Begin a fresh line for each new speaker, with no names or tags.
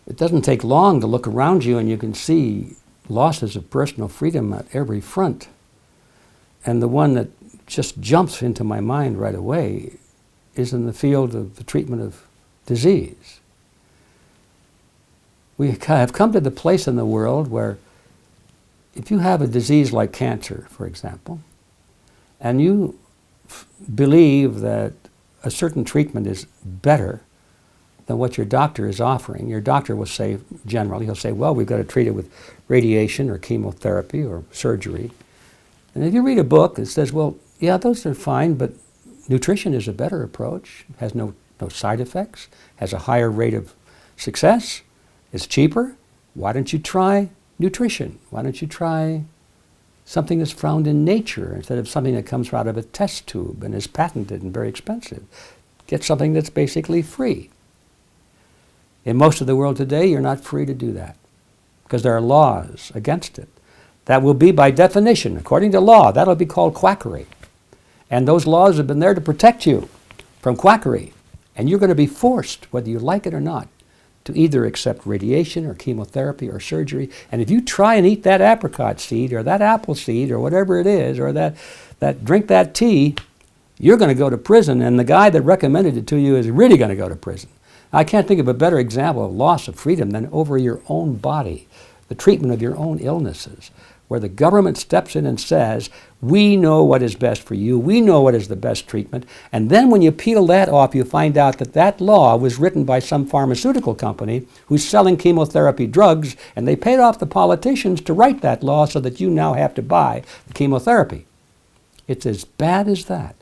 It doesn't take long to look around you and you can see losses of personal freedom at every front. And the one that just jumps into my mind right away is in the field of the treatment of disease. We have come to the place in the world where if you have a disease like cancer, for example, and you believe that a certain treatment is better than what your doctor is offering, your doctor will say, generally, he'll say, well, we've got to treat it with radiation or chemotherapy or surgery. And if you read a book that says, well, yeah, those are fine, but nutrition is a better approach, has no side effects, has a higher rate of success, is cheaper, why don't you try nutrition? Why don't you try something that's found in nature instead of something that comes out of a test tube and is patented and very expensive? Get something that's basically free. In most of the world today, you're not free to do that because there are laws against it. That will be, by definition, according to law, that'll be called quackery. And those laws have been there to protect you from quackery. And you're going to be forced, whether you like it or not, to either accept radiation or chemotherapy or surgery. And if you try and eat that apricot seed or that apple seed or whatever it is, or drink that tea, you're going to go to prison, and the guy that recommended it to you is really going to go to prison. I can't think of a better example of loss of freedom than over your own body, the treatment of your own illnesses, where the government steps in and says, we know what is best for you, we know what is the best treatment, and then when you peel that off, you find out that that law was written by some pharmaceutical company who's selling chemotherapy drugs, and they paid off the politicians to write that law so that you now have to buy the chemotherapy. It's as bad as that.